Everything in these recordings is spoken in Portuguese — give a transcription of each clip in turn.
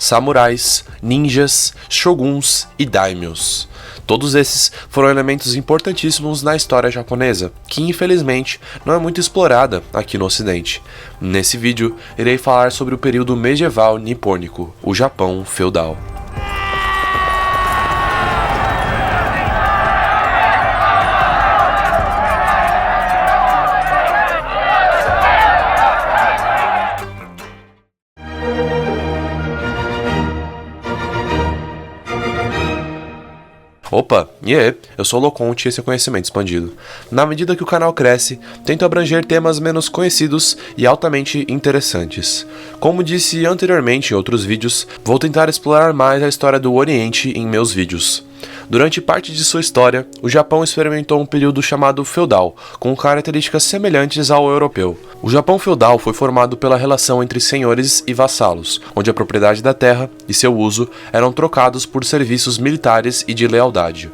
samurais, ninjas, shoguns e daimyos. Todos esses foram elementos importantíssimos na história japonesa, que infelizmente não é muito explorada aqui no ocidente. Nesse vídeo, irei falar sobre o período medieval nipônico, o Japão feudal. Opa, e aí, eu sou o Loconte e esse é Conhecimento Expandido. Na medida que o canal cresce, tento abranger temas menos conhecidos e altamente interessantes. Como disse anteriormente em outros vídeos, vou tentar explorar mais a história do Oriente em meus vídeos. Durante parte de sua história, o Japão experimentou um período chamado feudal, com características semelhantes ao europeu. O Japão feudal foi formado pela relação entre senhores e vassalos, onde a propriedade da terra e seu uso eram trocados por serviços militares e de lealdade.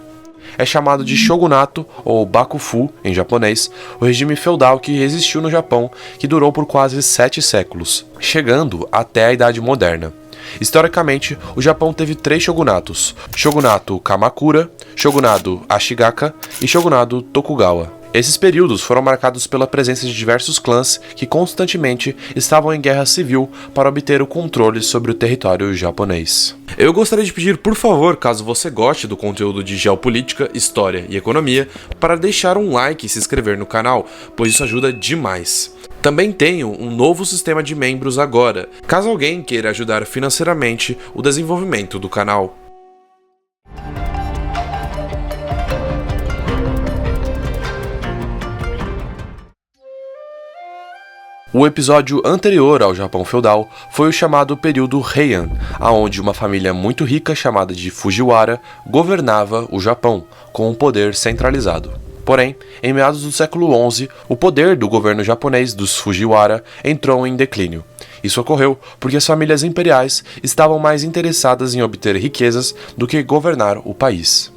É chamado de shogunato, ou bakufu em japonês, o regime feudal que existiu no Japão, que durou por quase 7 séculos, chegando até a Idade Moderna. Historicamente, o Japão teve 3 shogunatos: Shogunato Kamakura, Shogunato Ashigaka e Shogunato Tokugawa. Esses períodos foram marcados pela presença de diversos clãs que constantemente estavam em guerra civil para obter o controle sobre o território japonês. Eu gostaria de pedir, por favor, caso você goste do conteúdo de geopolítica, história e economia, para deixar um like e se inscrever no canal, pois isso ajuda demais. Também tenho um novo sistema de membros agora, caso alguém queira ajudar financeiramente o desenvolvimento do canal. O episódio anterior ao Japão feudal foi o chamado período Heian, onde uma família muito rica chamada de Fujiwara governava o Japão, com um poder centralizado. Porém, em meados do século XI, o poder do governo japonês dos Fujiwara entrou em declínio. Isso ocorreu porque as famílias imperiais estavam mais interessadas em obter riquezas do que governar o país.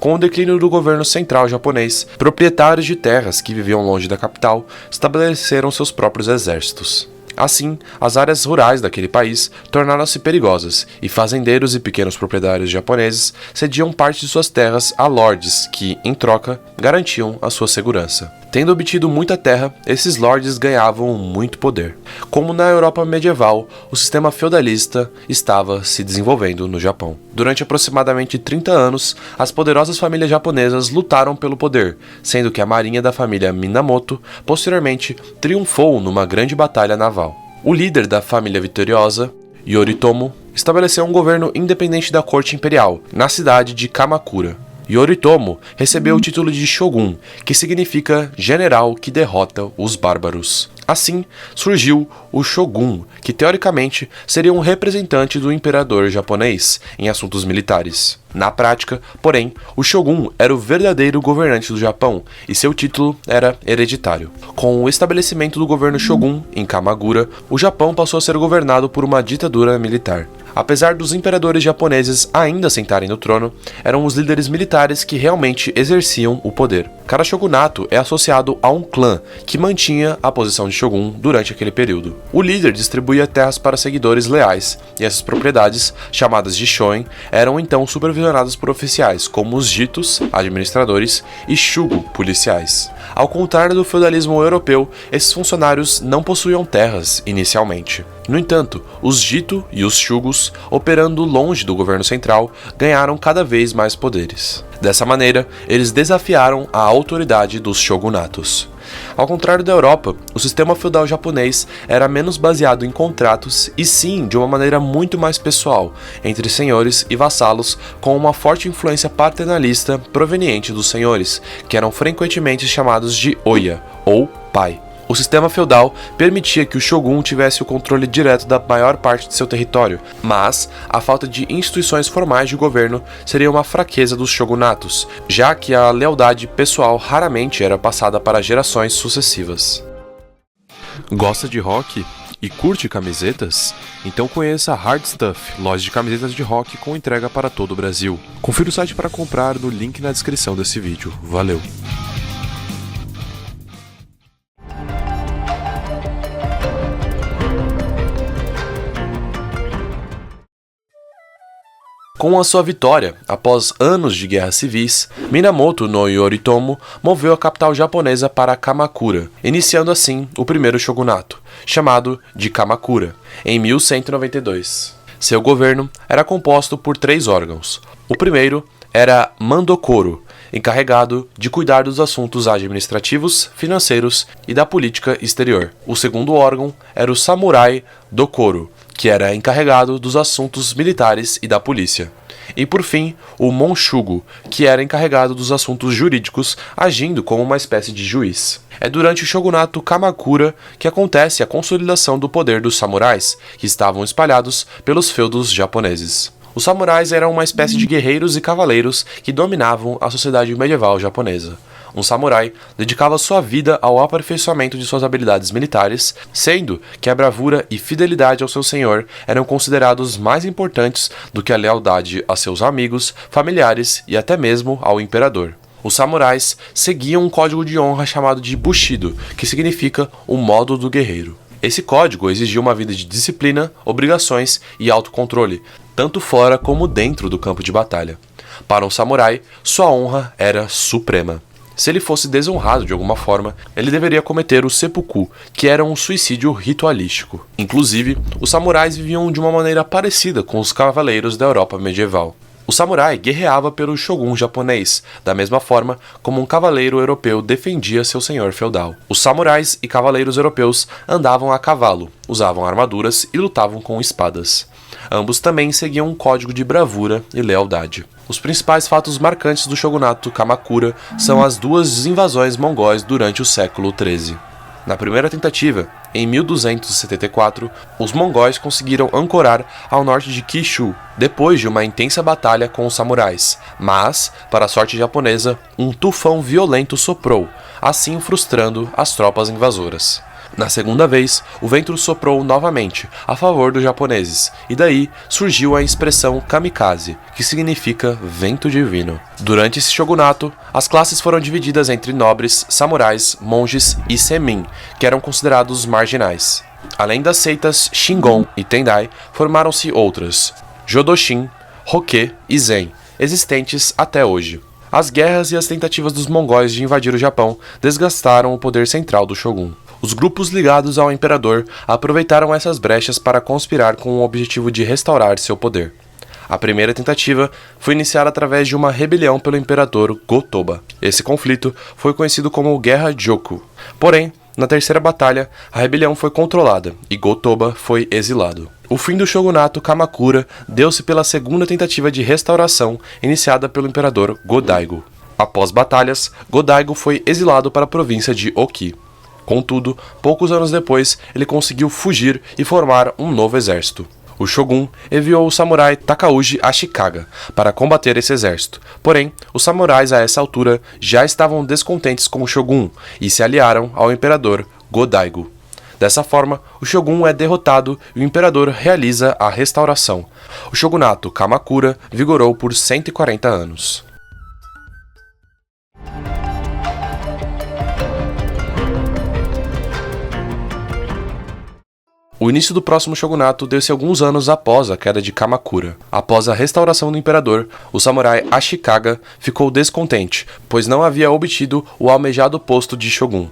Com o declínio do governo central japonês, proprietários de terras que viviam longe da capital estabeleceram seus próprios exércitos. Assim, as áreas rurais daquele país tornaram-se perigosas e fazendeiros e pequenos proprietários japoneses cediam parte de suas terras a lordes que, em troca, garantiam a sua segurança. Tendo obtido muita terra, esses lordes ganhavam muito poder. Como na Europa medieval, o sistema feudalista estava se desenvolvendo no Japão. Durante aproximadamente 30 anos, as poderosas famílias japonesas lutaram pelo poder, sendo que a marinha da família Minamoto posteriormente triunfou numa grande batalha naval. O líder da família vitoriosa, Yoritomo, estabeleceu um governo independente da corte imperial, na cidade de Kamakura. Yoritomo recebeu o título de Shogun, que significa general que derrota os bárbaros. Assim, surgiu o Shogun, que teoricamente seria um representante do imperador japonês em assuntos militares. Na prática, porém, o Shogun era o verdadeiro governante do Japão e seu título era hereditário. Com o estabelecimento do governo Shogun em Kamakura, o Japão passou a ser governado por uma ditadura militar. Apesar dos imperadores japoneses ainda sentarem no trono, eram os líderes militares que realmente exerciam o poder. Cada shogunato é associado a um clã que mantinha a posição de shogun durante aquele período. O líder distribuía terras para seguidores leais, e essas propriedades, chamadas de shoin, eram então supervisionadas por oficiais, como os jitos, administradores, e shugo, policiais. Ao contrário do feudalismo europeu, esses funcionários não possuíam terras inicialmente. No entanto, os jito e os shugos, operando longe do governo central, ganharam cada vez mais poderes. Dessa maneira, eles desafiaram a autoridade dos shogunatos. Ao contrário da Europa, o sistema feudal japonês era menos baseado em contratos e sim de uma maneira muito mais pessoal, entre senhores e vassalos, com uma forte influência paternalista proveniente dos senhores, que eram frequentemente chamados de oya, ou pai. O sistema feudal permitia que o shogun tivesse o controle direto da maior parte de seu território, mas a falta de instituições formais de governo seria uma fraqueza dos shogunatos, já que a lealdade pessoal raramente era passada para gerações sucessivas. Gosta de rock e curte camisetas? Então conheça a Hard Stuff, loja de camisetas de rock com entrega para todo o Brasil. Confira o site para comprar no link na descrição desse vídeo. Valeu! Com a sua vitória, após anos de guerras civis, Minamoto no Yoritomo moveu a capital japonesa para Kamakura, iniciando assim o primeiro shogunato, chamado de Kamakura, em 1192. Seu governo era composto por 3 órgãos. O primeiro era Mandokoro, encarregado de cuidar dos assuntos administrativos, financeiros e da política exterior. O segundo órgão era o Samurai Dokoro, que era encarregado dos assuntos militares e da polícia. E por fim, o Monshugo, que era encarregado dos assuntos jurídicos, agindo como uma espécie de juiz. É durante o shogunato Kamakura que acontece a consolidação do poder dos samurais, que estavam espalhados pelos feudos japoneses. Os samurais eram uma espécie de guerreiros e cavaleiros que dominavam a sociedade medieval japonesa. Um samurai dedicava sua vida ao aperfeiçoamento de suas habilidades militares, sendo que a bravura e fidelidade ao seu senhor eram considerados mais importantes do que a lealdade a seus amigos, familiares e até mesmo ao imperador. Os samurais seguiam um código de honra chamado de Bushido, que significa o modo do guerreiro. Esse código exigia uma vida de disciplina, obrigações e autocontrole, tanto fora como dentro do campo de batalha. Para um samurai, sua honra era suprema. Se ele fosse desonrado de alguma forma, ele deveria cometer o seppuku, que era um suicídio ritualístico. Inclusive, os samurais viviam de uma maneira parecida com os cavaleiros da Europa medieval. O samurai guerreava pelo shogun japonês, da mesma forma como um cavaleiro europeu defendia seu senhor feudal. Os samurais e cavaleiros europeus andavam a cavalo, usavam armaduras e lutavam com espadas. Ambos também seguiam um código de bravura e lealdade. Os principais fatos marcantes do shogunato Kamakura são as 2 invasões mongóis durante o século XIII. Na primeira tentativa, em 1274, os mongóis conseguiram ancorar ao norte de Kyushu, depois de uma intensa batalha com os samurais, mas, para a sorte japonesa, um tufão violento soprou, assim frustrando as tropas invasoras. Na segunda vez, o vento soprou novamente, a favor dos japoneses, e daí surgiu a expressão kamikaze, que significa vento divino. Durante esse shogunato, as classes foram divididas entre nobres, samurais, monges e semin, que eram considerados marginais. Além das seitas Shingon e Tendai, formaram-se outras, Jodoshin, Hokke e Zen, existentes até hoje. As guerras e as tentativas dos mongóis de invadir o Japão desgastaram o poder central do shogun. Os grupos ligados ao imperador aproveitaram essas brechas para conspirar com o objetivo de restaurar seu poder. A primeira tentativa foi iniciada através de uma rebelião pelo imperador Go-Toba. Esse conflito foi conhecido como Guerra Joku. Porém, na terceira batalha, a rebelião foi controlada e Go-Toba foi exilado. O fim do shogunato Kamakura deu-se pela segunda tentativa de restauração iniciada pelo imperador Go-Daigo. Após batalhas, Go-Daigo foi exilado para a província de Oki. Contudo, poucos anos depois, ele conseguiu fugir e formar um novo exército. O shogun enviou o samurai Takauji Ashikaga para combater esse exército. Porém, os samurais a essa altura já estavam descontentes com o shogun e se aliaram ao imperador Go-Daigo. Dessa forma, o shogun é derrotado e o imperador realiza a restauração. O shogunato Kamakura vigorou por 140 anos. O início do próximo shogunato deu-se alguns anos após a queda de Kamakura. Após a restauração do imperador, o samurai Ashikaga ficou descontente, pois não havia obtido o almejado posto de shogun.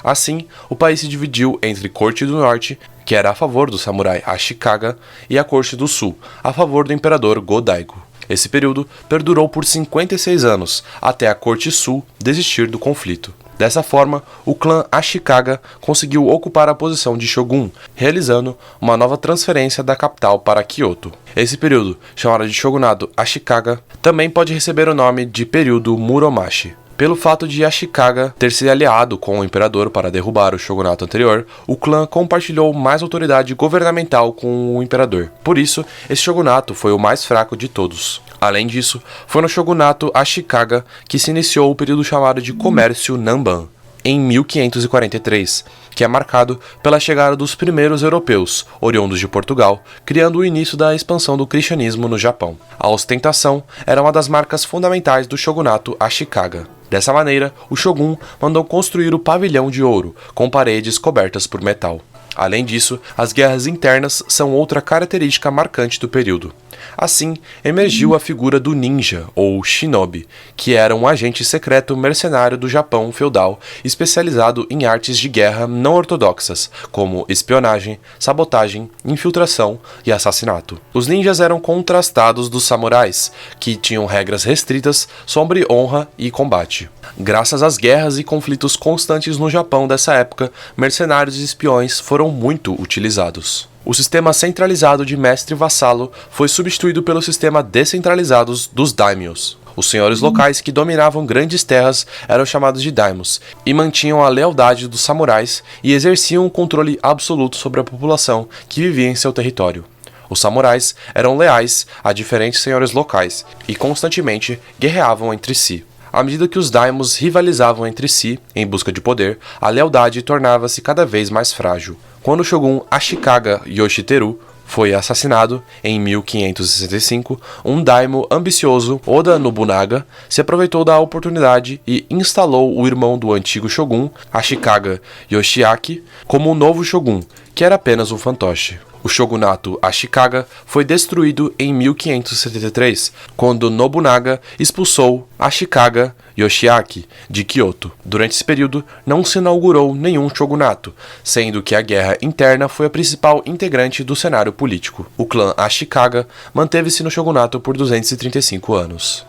Assim, o país se dividiu entre Corte do Norte, que era a favor do samurai Ashikaga, e a Corte do Sul, a favor do imperador Go-Daigo. Esse período perdurou por 56 anos, até a Corte Sul desistir do conflito. Dessa forma, o clã Ashikaga conseguiu ocupar a posição de shogun, realizando uma nova transferência da capital para Kyoto. Esse período, chamado de shogunato Ashikaga, também pode receber o nome de período Muromachi. Pelo fato de Ashikaga ter se aliado com o imperador para derrubar o shogunato anterior, o clã compartilhou mais autoridade governamental com o imperador. Por isso, esse shogunato foi o mais fraco de todos. Além disso, foi no shogunato Ashikaga que se iniciou o período chamado de Comércio Nanban, em 1543, que é marcado pela chegada dos primeiros europeus, oriundos de Portugal, criando o início da expansão do cristianismo no Japão. A ostentação era uma das marcas fundamentais do shogunato Ashikaga. Dessa maneira, o shogun mandou construir o pavilhão de ouro, com paredes cobertas por metal. Além disso, as guerras internas são outra característica marcante do período. Assim, emergiu a figura do ninja, ou shinobi, que era um agente secreto mercenário do Japão feudal especializado em artes de guerra não ortodoxas, como espionagem, sabotagem, infiltração e assassinato. Os ninjas eram contrastados dos samurais, que tinham regras restritas sobre honra e combate. Graças às guerras e conflitos constantes no Japão dessa época, mercenários e espiões foram muito utilizados. O sistema centralizado de mestre-vassalo foi substituído pelo sistema descentralizado dos daimyos. Os senhores locais que dominavam grandes terras eram chamados de daimyos e mantinham a lealdade dos samurais e exerciam um controle absoluto sobre a população que vivia em seu território. Os samurais eram leais a diferentes senhores locais e constantemente guerreavam entre si. À medida que os daimyos rivalizavam entre si em busca de poder, a lealdade tornava-se cada vez mais frágil. Quando o shogun Ashikaga Yoshiteru foi assassinado em 1565, um daimyo ambicioso, Oda Nobunaga, se aproveitou da oportunidade e instalou o irmão do antigo shogun, Ashikaga Yoshiaki, como o novo shogun, que era apenas um fantoche. O shogunato Ashikaga foi destruído em 1573, quando Nobunaga expulsou Ashikaga Yoshiaki de Kyoto. Durante esse período, não se inaugurou nenhum shogunato, sendo que a guerra interna foi a principal integrante do cenário político. O clã Ashikaga manteve-se no shogunato por 235 anos.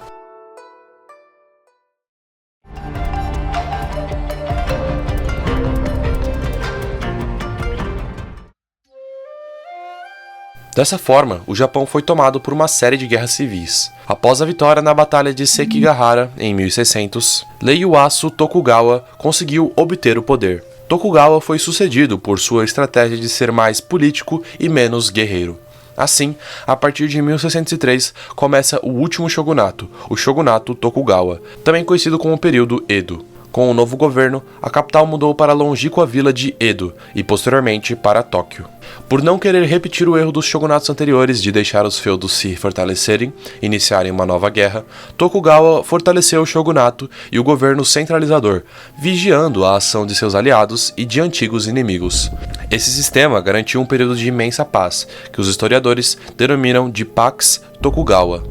Dessa forma, o Japão foi tomado por uma série de guerras civis. Após a vitória na Batalha de Sekigahara, em 1600, Ieyasu Tokugawa conseguiu obter o poder. Tokugawa foi sucedido por sua estratégia de ser mais político e menos guerreiro. Assim, a partir de 1603, começa o último shogunato, o Shogunato Tokugawa, também conhecido como período Edo. Com o novo governo, a capital mudou para a longínqua vila de Edo e, posteriormente, para Tóquio. Por não querer repetir o erro dos shogunatos anteriores de deixar os feudos se fortalecerem e iniciarem uma nova guerra, Tokugawa fortaleceu o shogunato e o governo centralizador, vigiando a ação de seus aliados e de antigos inimigos. Esse sistema garantiu um período de imensa paz, que os historiadores denominam de Pax Tokugawa.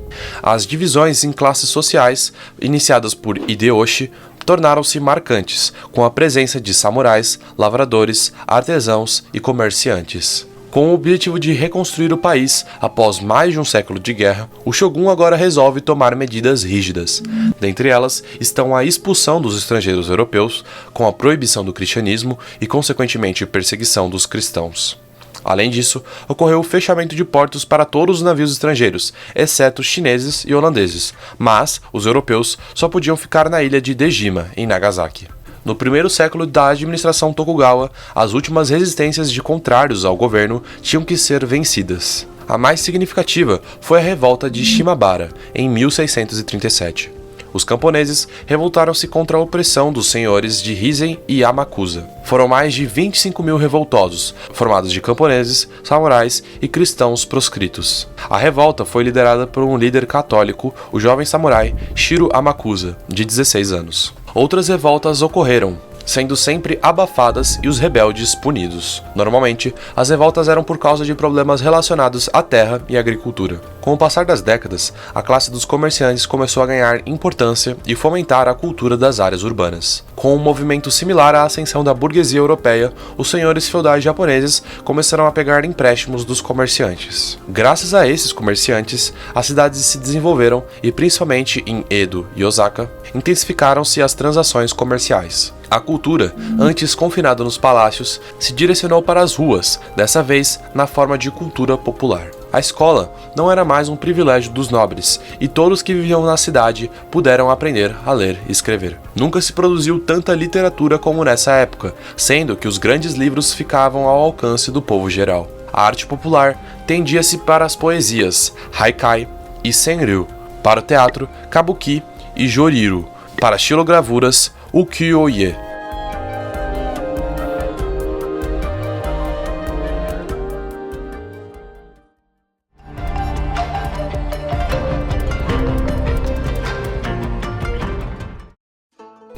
As divisões em classes sociais, iniciadas por Hideyoshi, tornaram-se marcantes, com a presença de samurais, lavradores, artesãos e comerciantes. Com o objetivo de reconstruir o país após mais de um século de guerra, o shogun agora resolve tomar medidas rígidas. Dentre elas estão a expulsão dos estrangeiros europeus, com a proibição do cristianismo e, consequentemente, perseguição dos cristãos. Além disso, ocorreu o fechamento de portos para todos os navios estrangeiros, exceto chineses e holandeses, mas os europeus só podiam ficar na ilha de Dejima, em Nagasaki. No primeiro século da administração Tokugawa, as últimas resistências de contrários ao governo tinham que ser vencidas. A mais significativa foi a revolta de Shimabara, em 1637. Os camponeses revoltaram-se contra a opressão dos senhores de Hizen e Amakusa. Foram mais de 25 mil revoltosos, formados de camponeses, samurais e cristãos proscritos. A revolta foi liderada por um líder católico, o jovem samurai Shiro Amakusa, de 16 anos. Outras revoltas ocorreram, sendo sempre abafadas e os rebeldes punidos. Normalmente, as revoltas eram por causa de problemas relacionados à terra e agricultura. Com o passar das décadas, a classe dos comerciantes começou a ganhar importância e fomentar a cultura das áreas urbanas. Com um movimento similar à ascensão da burguesia europeia, os senhores feudais japoneses começaram a pegar empréstimos dos comerciantes. Graças a esses comerciantes, as cidades se desenvolveram e, principalmente em Edo e Osaka, intensificaram-se as transações comerciais. A cultura, antes confinada nos palácios, se direcionou para as ruas, dessa vez na forma de cultura popular. A escola não era mais um privilégio dos nobres, e todos que viviam na cidade puderam aprender a ler e escrever. Nunca se produziu tanta literatura como nessa época, sendo que os grandes livros ficavam ao alcance do povo geral. A arte popular tendia-se para as poesias, haikai e senryu, para o teatro, kabuki e joriru, para xilogravuras, ukiyo-e.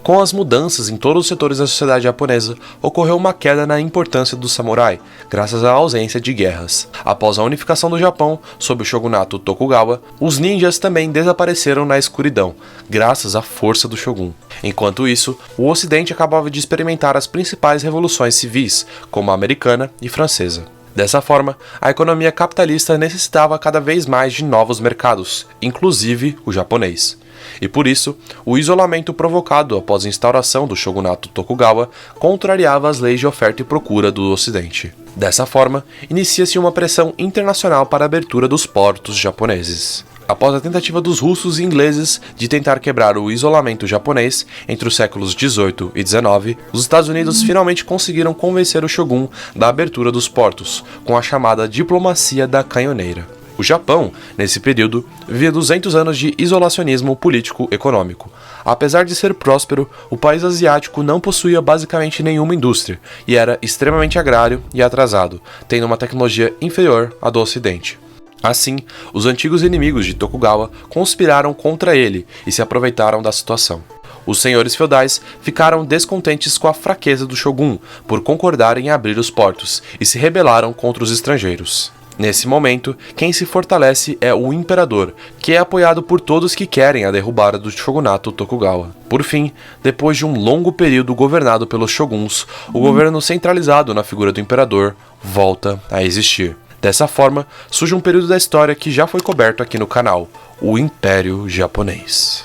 Com as mudanças em todos os setores da sociedade japonesa, ocorreu uma queda na importância do samurai, graças à ausência de guerras. Após a unificação do Japão, sob o shogunato Tokugawa, os ninjas também desapareceram na escuridão, graças à força do shogun. Enquanto isso, o Ocidente acabava de experimentar as principais revoluções civis, como a americana e francesa. Dessa forma, a economia capitalista necessitava cada vez mais de novos mercados, inclusive o japonês. E por isso, o isolamento provocado após a instauração do shogunato Tokugawa contrariava as leis de oferta e procura do Ocidente. Dessa forma, inicia-se uma pressão internacional para a abertura dos portos japoneses. Após a tentativa dos russos e ingleses de tentar quebrar o isolamento japonês entre os séculos XVIII e XIX, os Estados Unidos finalmente conseguiram convencer o shogun da abertura dos portos, com a chamada diplomacia da canhoneira. O Japão, nesse período, vivia 200 anos de isolacionismo político-econômico. Apesar de ser próspero, o país asiático não possuía basicamente nenhuma indústria e era extremamente agrário e atrasado, tendo uma tecnologia inferior à do Ocidente. Assim, os antigos inimigos de Tokugawa conspiraram contra ele e se aproveitaram da situação. Os senhores feudais ficaram descontentes com a fraqueza do shogun por concordar em abrir os portos e se rebelaram contra os estrangeiros. Nesse momento, quem se fortalece é o imperador, que é apoiado por todos que querem a derrubada do shogunato Tokugawa. Por fim, depois de um longo período governado pelos shoguns, o governo centralizado na figura do imperador volta a existir. Dessa forma, surge um período da história que já foi coberto aqui no canal, o Império Japonês.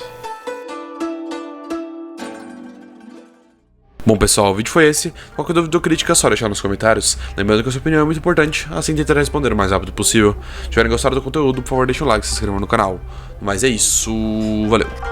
Bom pessoal, o vídeo foi esse. Qualquer dúvida ou crítica é só deixar nos comentários. Lembrando que a sua opinião é muito importante, assim tentarei responder o mais rápido possível. Se tiverem gostado do conteúdo, por favor deixe o like e se inscreva no canal. Mas é isso, valeu!